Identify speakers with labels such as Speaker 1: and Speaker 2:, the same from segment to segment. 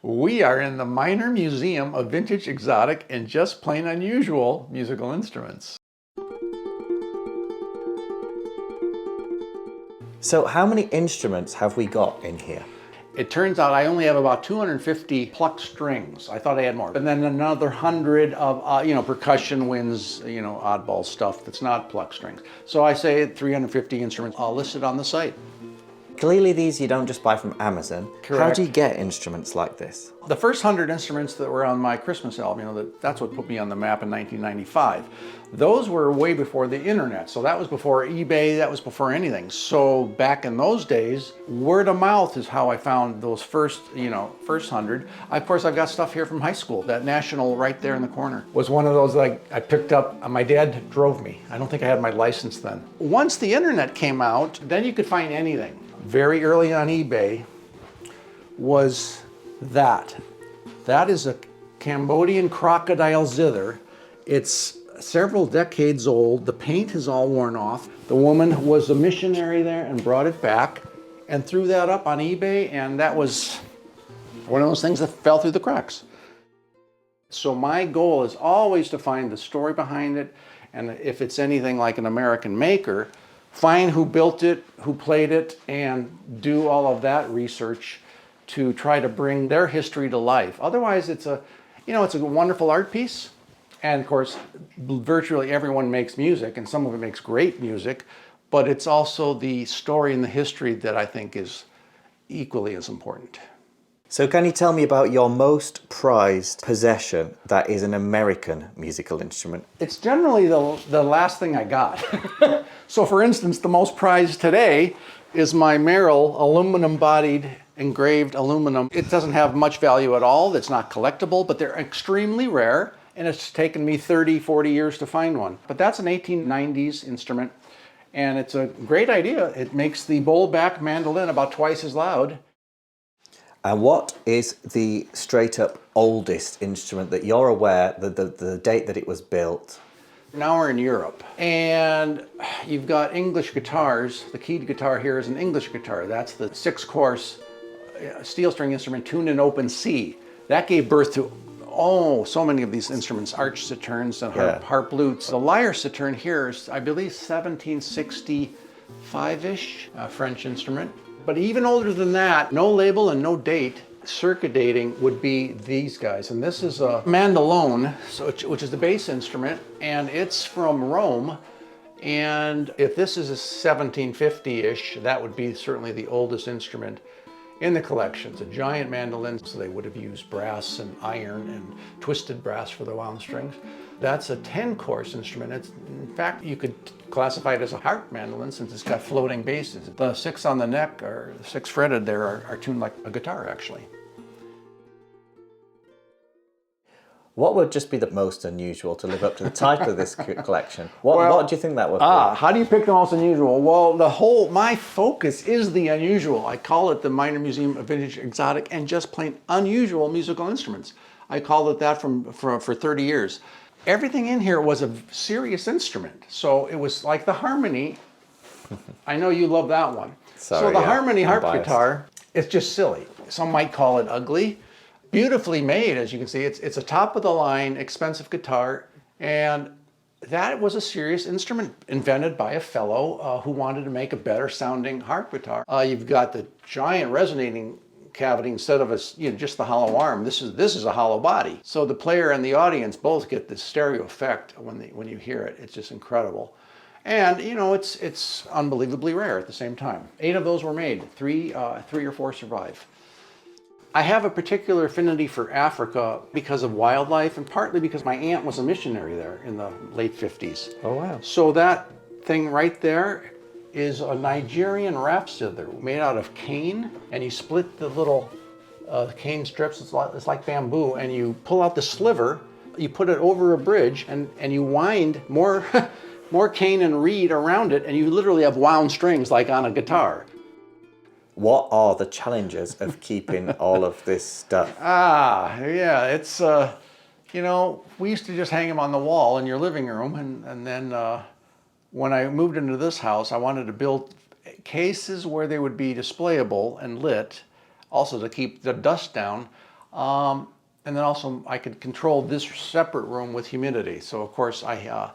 Speaker 1: We are in the Minor Museum of Vintage, Exotic, and Just Plain Unusual Musical Instruments.
Speaker 2: So how many instruments have we got in here?
Speaker 1: It turns out I only have about 250 plucked strings. I thought I had more. And then another 100 of, percussion winds, oddball stuff that's not plucked strings. So I say 350 instruments all listed on the site.
Speaker 2: Clearly these you don't just buy from Amazon.
Speaker 1: Correct.
Speaker 2: How do you get instruments like this?
Speaker 1: The first 100 instruments that were on my Christmas album, that's what put me on the map in 1995. Those were way before the internet. So that was before eBay, that was before anything. So back in those days, word of mouth is how I found those first 100. Of course, I've got stuff here from high school. That National right there in the corner was one of those I picked up. My dad drove me. I don't think I had my license then. Once the internet came out, then you could find anything. Very early on eBay was that. That is a Cambodian crocodile zither. It's several decades old. The paint is all worn off. The woman was a missionary there and brought it back and threw that up on eBay, and that was one of those things that fell through the cracks. So my goal is always to find the story behind it, and if it's anything like an American maker, find who built it, who played it, and do all of that research to try to bring their history to life. Otherwise, it's a wonderful art piece. And of course, virtually everyone makes music, and some of it makes great music, but it's also the story and the history that I think is equally as important.
Speaker 2: So can you tell me about your most prized possession that is an American musical instrument?
Speaker 1: It's generally the last thing I got. So for instance, the most prized today is my Merrill aluminum-bodied engraved aluminum. It doesn't have much value at all. It's not collectible, but they're extremely rare, and it's taken me 30, 40 years to find one. But that's an 1890s instrument, and it's a great idea. It makes the bowl-back mandolin about twice as loud.
Speaker 2: And what is the straight up oldest instrument that you're aware, the date that it was built?
Speaker 1: Now we're in Europe, and you've got English guitars. The keyed guitar here is an English guitar. That's the 6-course steel string instrument tuned in open C. That gave birth to so many of these instruments, arch citerns and harp lutes. The lyre citern here is, I believe, 1765-ish, French instrument. But even older than that, no label and no date, circuit dating would be these guys. And this is a mandolin, which is the bass instrument, and it's from Rome. And if this is a 1750-ish, that would be certainly the oldest instrument in the collection. It's a giant mandolin, so they would have used brass and iron and twisted brass for the wound strings. That's a 10-course instrument. In fact, you could classify it as a harp mandolin since it's got floating basses. The 6 on the neck, or the 6 fretted there, are tuned like a guitar, actually.
Speaker 2: What would just be the most unusual to live up to the title of this collection? What do you think that would be?
Speaker 1: How do you pick the most unusual? Well, my focus is the unusual. I call it the Minor Museum of Vintage, Exotic, and Just Plain Unusual Musical Instruments. I called it that for 30 years. Everything in here was a serious instrument. So it was like the harmony. I know you love that one. So the harmony harp guitar, it's just silly. Some might call it ugly. Beautifully made, as you can see. It's a top-of-the-line, expensive guitar, and that was a serious instrument invented by a fellow who wanted to make a better-sounding harp guitar. You've got the giant resonating cavity instead of just the hollow arm. This is a hollow body. So the player and the audience both get this stereo effect when you hear it. It's just incredible. And it's unbelievably rare at the same time. 8 of those were made. 3 or 4 survive. I have a particular affinity for Africa because of wildlife, and partly because my aunt was a missionary there in the late 50s.
Speaker 2: Oh, wow.
Speaker 1: So that thing right there is a Nigerian rap zither made out of cane, and you split the little cane strips, it's like bamboo, and you pull out the sliver, you put it over a bridge, and you wind more, more cane and reed around it, and you literally have wound strings like on a guitar.
Speaker 2: What are the challenges of keeping all of this stuff?
Speaker 1: It's, we used to just hang them on the wall in your living room, and then when I moved into this house, I wanted to build cases where they would be displayable and lit, also to keep the dust down. And then also I could control this separate room with humidity. So of course the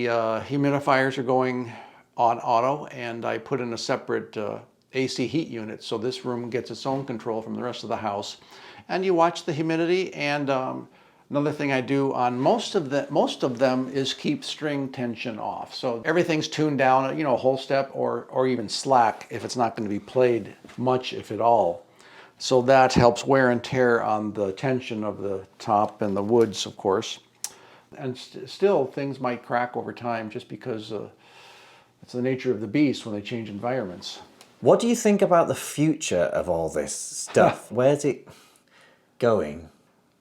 Speaker 1: humidifiers are going on auto, and I put in a separate AC heat unit. So this room gets its own control from the rest of the house. And you watch the humidity. And another thing I do on most of them is keep string tension off. So everything's tuned down, a whole step or even slack if it's not going to be played much, if at all. So that helps wear and tear on the tension of the top and the woods, of course. And still, things might crack over time just because it's the nature of the beast when they change environments.
Speaker 2: What do you think about the future of all this stuff? Where's it going?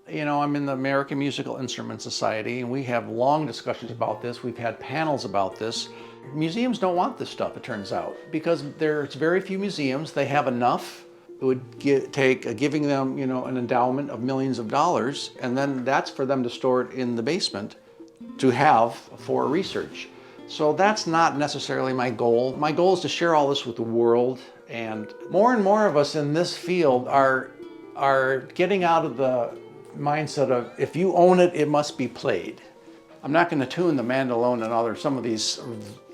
Speaker 1: I'm in the American Musical Instruments Society, and we have long discussions about this. We've had panels about this. Museums don't want this stuff, it turns out, because there's very few museums. They have enough. It would take giving them, an endowment of millions of dollars, and then that's for them to store it in the basement to have for research. So that's not necessarily my goal. My goal is to share all this with the world, and more of us in this field are getting out of the mindset of if you own it, it must be played. I'm not going to tune the mandolin and some of these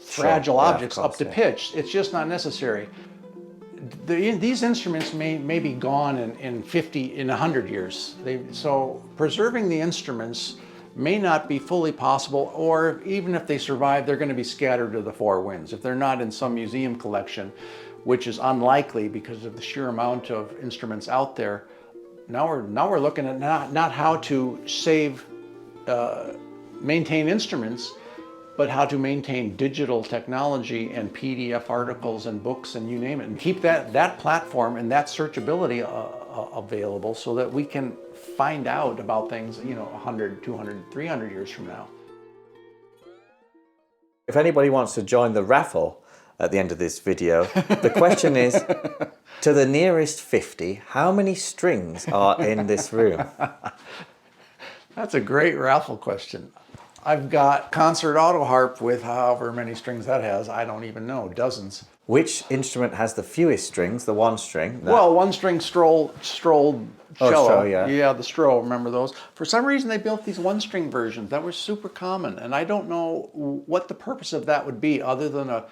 Speaker 1: fragile objects up to pitch. It's just not necessary. These instruments may be gone in 100 years. So preserving the instruments may not be fully possible, or even if they survive, they're going to be scattered to the four winds. If they're not in some museum collection, which is unlikely because of the sheer amount of instruments out there, now we're looking at not how to maintain instruments, but how to maintain digital technology and PDF articles and books and you name it, and keep that platform and that searchability available so that we can find out about things 100, 200, 300 years from now.
Speaker 2: If anybody wants to join the raffle at the end of this video, the question is, to the nearest 50, how many strings are in this room?
Speaker 1: That's a great raffle question. I've got concert auto harp with however many strings that has. I don't even know, dozens.
Speaker 2: Which instrument has the fewest strings? The one string? No.
Speaker 1: Well, one string stroll cello.
Speaker 2: Stroll, yeah.
Speaker 1: Yeah, the stroll, remember those? For some reason they built these one string versions. That was super common, and I don't know what the purpose of that would be other than a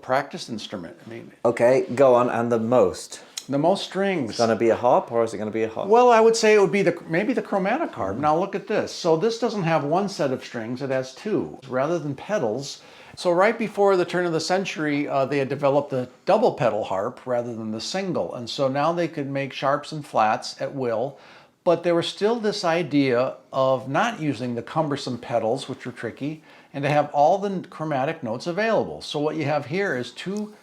Speaker 1: practice instrument.
Speaker 2: Okay, go on, and the most?
Speaker 1: The most strings.
Speaker 2: Is it going to be a harp, or is it going to be a harp?
Speaker 1: Well, I would say it would be maybe the chromatic harp. Now look at this. So this doesn't have one set of strings, it has two. Rather than pedals. So right before the turn of the century, they had developed the double pedal harp rather than the single. And so now they could make sharps and flats at will. But there was still this idea of not using the cumbersome pedals, which were tricky, and to have all the chromatic notes available. So what you have here is two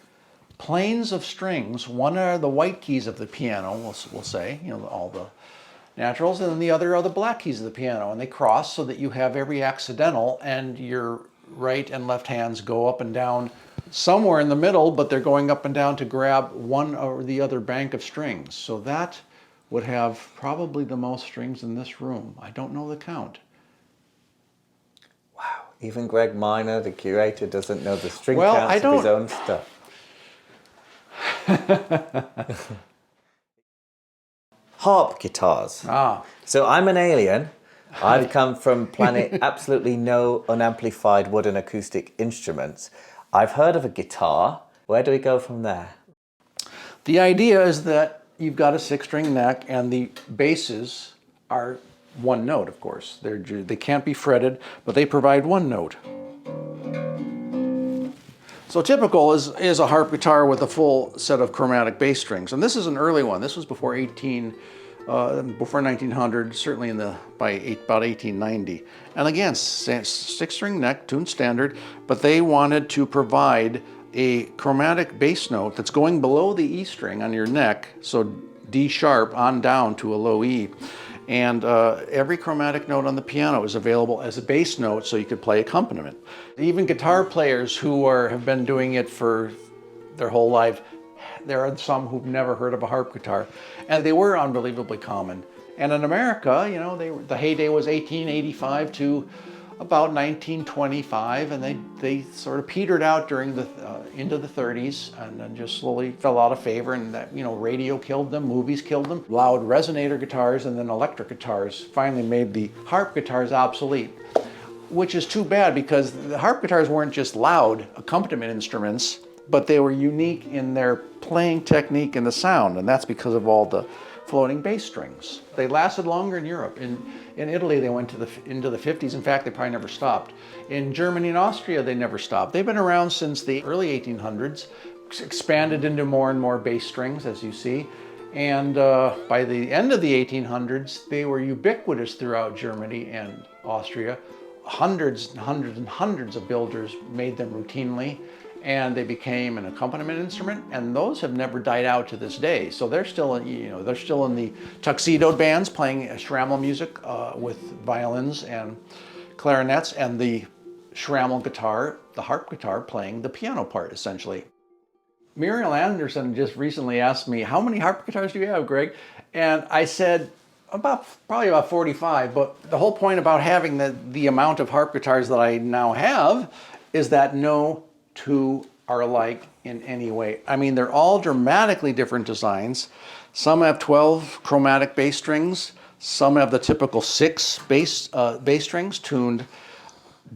Speaker 1: planes of strings. One are the white keys of the piano, we'll say, all the naturals, and then the other are the black keys of the piano, and they cross so that you have every accidental, and your right and left hands go up and down somewhere in the middle, but they're going up and down to grab one or the other bank of strings. So that would have probably the most strings in this room. I don't know the count.
Speaker 2: Wow, even Gregg Minor, the curator, doesn't know the string counts of his own stuff. Harp guitars. So I'm an alien. I've come from planet absolutely no unamplified wooden acoustic instruments. I've heard of a guitar. Where do we go from there?
Speaker 1: The idea is that you've got a 6-string neck, and the basses are one note, of course. They can't be fretted, but they provide one note. So typical is a harp guitar with a full set of chromatic bass strings, and this is an early one. This was before 1900, certainly by about 1890. And again, 6-string neck, tuned standard, but they wanted to provide a chromatic bass note that's going below the E string on your neck, so D sharp on down to a low E. And every chromatic note on the piano is available as a bass note, so you could play accompaniment. Even guitar players who have been doing it for their whole life, there are some who've never heard of a harp guitar, and they were unbelievably common. And in America, the heyday was 1885 to about 1925, and they sort of petered out during the into the 30s, and then just slowly fell out of favor. And that, radio killed them, movies killed them. Loud resonator guitars and then electric guitars finally made the harp guitars obsolete, which is too bad because the harp guitars weren't just loud accompaniment instruments, but they were unique in their playing technique and the sound, and that's because of all the floating bass strings. They lasted longer in Europe. In Italy, they went into the 50s. In fact, they probably never stopped. In Germany and Austria, they never stopped. They've been around since the early 1800s, expanded into more and more bass strings, as you see. And by the end of the 1800s, they were ubiquitous throughout Germany and Austria. Hundreds and hundreds and hundreds of builders made them routinely, and they became an accompaniment instrument, and those have never died out to this day. So they're still, they're still in the tuxedo bands playing Schrammel music with violins and clarinets, and the Schrammel guitar, the harp guitar, playing the piano part, essentially. Muriel Anderson just recently asked me, how many harp guitars do you have, Greg? And I said, probably about 45, but the whole point about having the amount of harp guitars that I now have is that no two are alike in any way. I mean, they're all dramatically different designs. Some have 12 chromatic bass strings. Some have the typical 6 bass strings tuned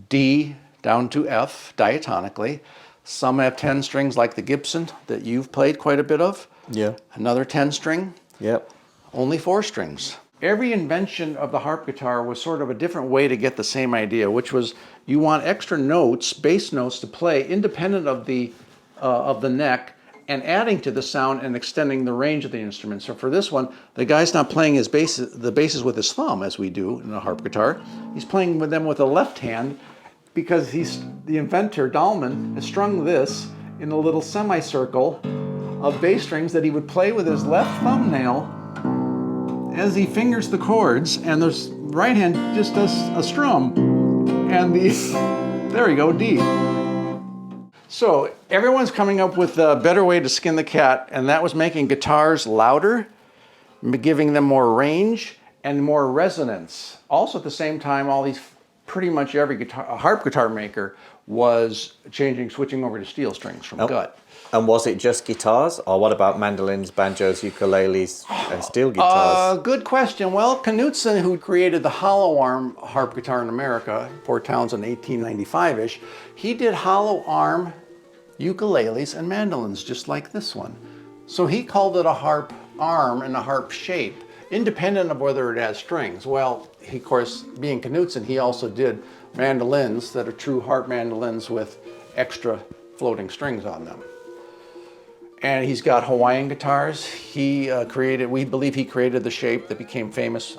Speaker 1: D down to F diatonically. Some have 10 strings like the Gibson that you've played quite a bit of.
Speaker 2: Yeah.
Speaker 1: Another 10 string.
Speaker 2: Yep.
Speaker 1: Only 4 strings. Every invention of the harp guitar was sort of a different way to get the same idea, which was you want extra notes, bass notes, to play independent of the neck, and adding to the sound and extending the range of the instrument. So for this one, the guy's not playing the basses with his thumb as we do in a harp guitar. He's playing with them with the left hand because the inventor, Dahlmann, has strung this in a little semicircle of bass strings that he would play with his left thumbnail as he fingers the chords, and the right hand just does a strum, and there you go, D. So everyone's coming up with a better way to skin the cat, and that was making guitars louder, giving them more range and more resonance. Also at the same time, pretty much every harp guitar maker was switching over to steel strings from gut.
Speaker 2: And was it just guitars, or what about mandolins, banjos, ukuleles, and steel guitars?
Speaker 1: Good question. Well, Knudsen, who created the hollow arm harp guitar in America, Port Townsend, 1895-ish, he did hollow arm ukuleles and mandolins, just like this one. So he called it a harp arm and a harp shape, independent of whether it has strings. Well, he, of course, being Knudsen, he also did mandolins that are true harp mandolins with extra floating strings on them. And he's got Hawaiian guitars. We believe he created the shape that became famous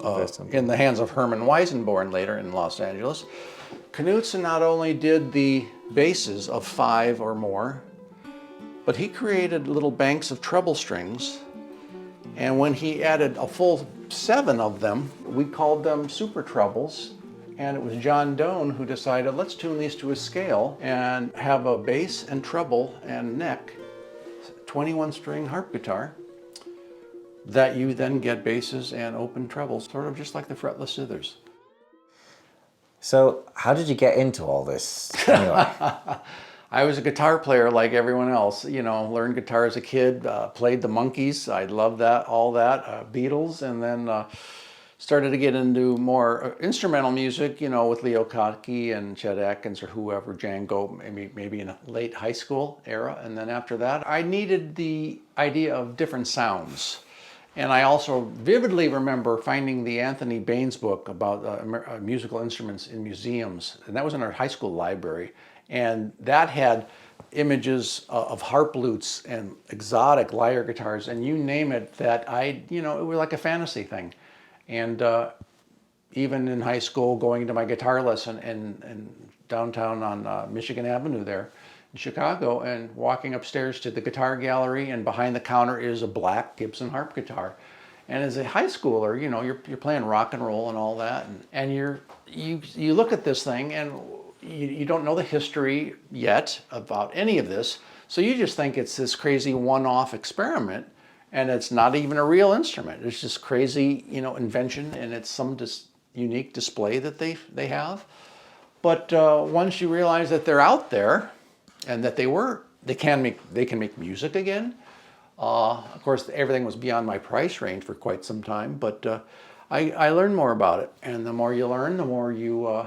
Speaker 1: in the hands of Herman Weisenborn later in Los Angeles. Knudsen not only did the basses of 5 or more, but he created little banks of treble strings. And when he added a full 7 of them, we called them super trebles. And it was John Doane who decided, let's tune these to a scale and have a bass and treble and neck 21-string harp guitar that you then get basses and open trebles, sort of just like the fretless zithers.
Speaker 2: So how did you get into all this anyway?
Speaker 1: I was a guitar player like everyone else, learned guitar as a kid, played the Monkees. I loved all that, Beatles, and then started to get into more instrumental music, with Leo Kottke and Chet Atkins or whoever, Django, maybe in a late high school era. And then after that, I needed the idea of different sounds. And I also vividly remember finding the Anthony Baines book about musical instruments in museums. And that was in our high school library. And that had images of harp lutes and exotic lyre guitars and you name it, that it was like a fantasy thing. And even in high school, going to my guitar lesson in downtown on Michigan Avenue there in Chicago, and walking upstairs to the guitar gallery, and behind the counter is a black Gibson harp guitar. And as a high schooler, you're playing rock and roll and all that, and you look at this thing and you don't know the history yet about any of this, so you just think it's this crazy one-off experiment. And it's not even a real instrument. It's just crazy, invention, and it's some just unique display that they have. But once you realize that they're out there and that they can make music again. Of course, everything was beyond my price range for quite some time, but I learned more about it. And the more you learn, the more you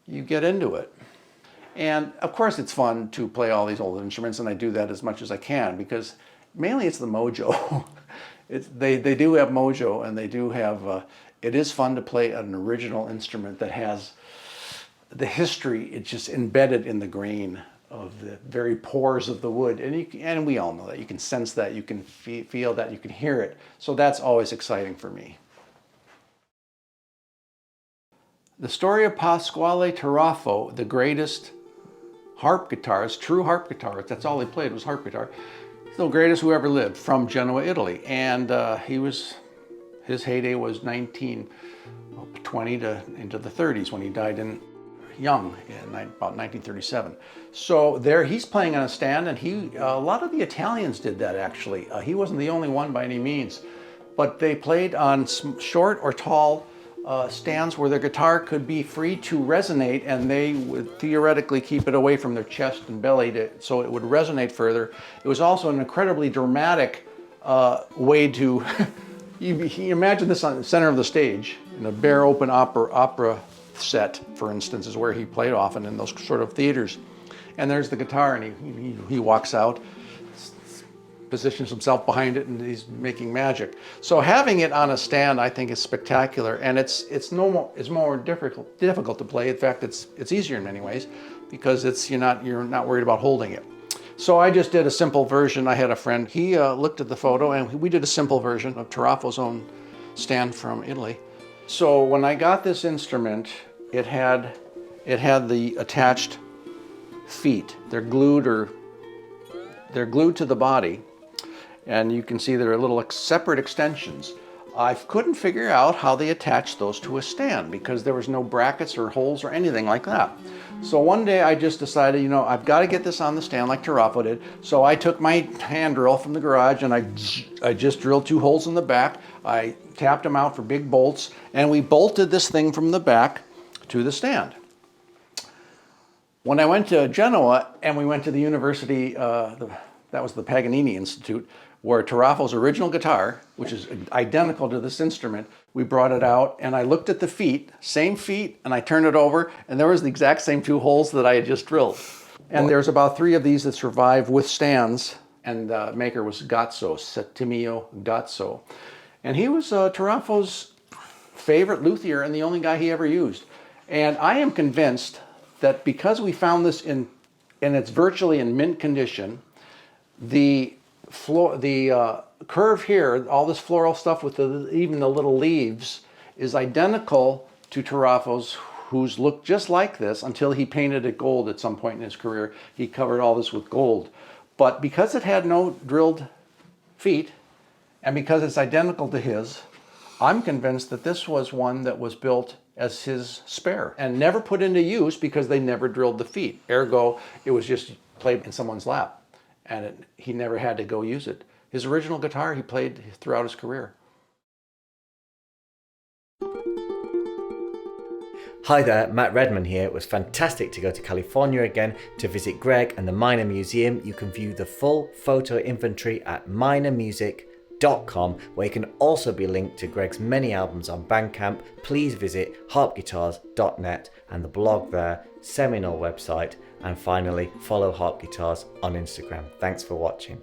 Speaker 1: get into it. And of course, it's fun to play all these old instruments, and I do that as much as I can because mainly it's the mojo. They do have mojo, and they do have. It is fun to play an original instrument that has the history. It's just embedded in the grain of the very pores of the wood, and we all know that. You can sense that, you can feel that, you can hear it. So that's always exciting for me. The story of Pasquale Tarafo, the greatest harp guitarist, true harp guitarist, that's all he played was harp guitar, the greatest who ever lived, from Genoa, Italy. And his heyday was 1920 to into the 30s when he died young in about 1937. So there he's playing on a stand, and a lot of the Italians did that actually. He wasn't the only one by any means, but they played on short or tall stands where their guitar could be free to resonate, and they would theoretically keep it away from their chest and belly so it would resonate further. It was also an incredibly dramatic way to you imagine this on the center of the stage in a bare open opera set, for instance, is where he played often in those sort of theaters. And there's the guitar, and he walks out, positions himself behind it, and he's making magic. So having it on a stand, I think, is spectacular, and it's more difficult to play. In fact, it's easier in many ways because you're not worried about holding it. So I just did a simple version. I had a friend. He looked at the photo, and we did a simple version of Tarafo's own stand from Italy. So when I got this instrument, it had the attached feet. They're glued to the body, and you can see there are little separate extensions. I couldn't figure out how they attached those to a stand because there was no brackets or holes or anything like that. So one day I just decided, I've got to get this on the stand like Tarafo did. So I took my hand drill from the garage, and I just drilled 2 holes in the back. I tapped them out for big bolts, and we bolted this thing from the back to the stand. When I went to Genoa and we went to the university, that was the Paganini Institute, where Tarafo's original guitar, which is identical to this instrument, we brought it out, and I looked at the feet, same feet, and I turned it over, and there was the exact same 2 holes that I had just drilled. And there's about 3 of these that survive with stands, and the maker was Gazzo, Settimio Gazzo. And he was Tarafo's favorite luthier and the only guy he ever used. And I am convinced that because we found this and it's virtually in mint condition, the curve here, all this floral stuff with even the little leaves, is identical to Tarafo's, who's looked just like this until he painted it gold at some point in his career. He covered all this with gold. But because it had no drilled feet, and because it's identical to his, I'm convinced that this was one that was built as his spare and never put into use because they never drilled the feet. Ergo, it was just played in someone's lap, and he never had to go use it. His original guitar he played throughout his career.
Speaker 2: Hi there, Matt Redman here. It was fantastic to go to California again to visit Gregg and the Minor Museum. You can view the full photo inventory at minormusic.com, where you can also be linked to Gregg's many albums on Bandcamp. Please visit harpguitars.net and the blog there, seminal website, and finally follow Harp Guitars on Instagram. Thanks for watching.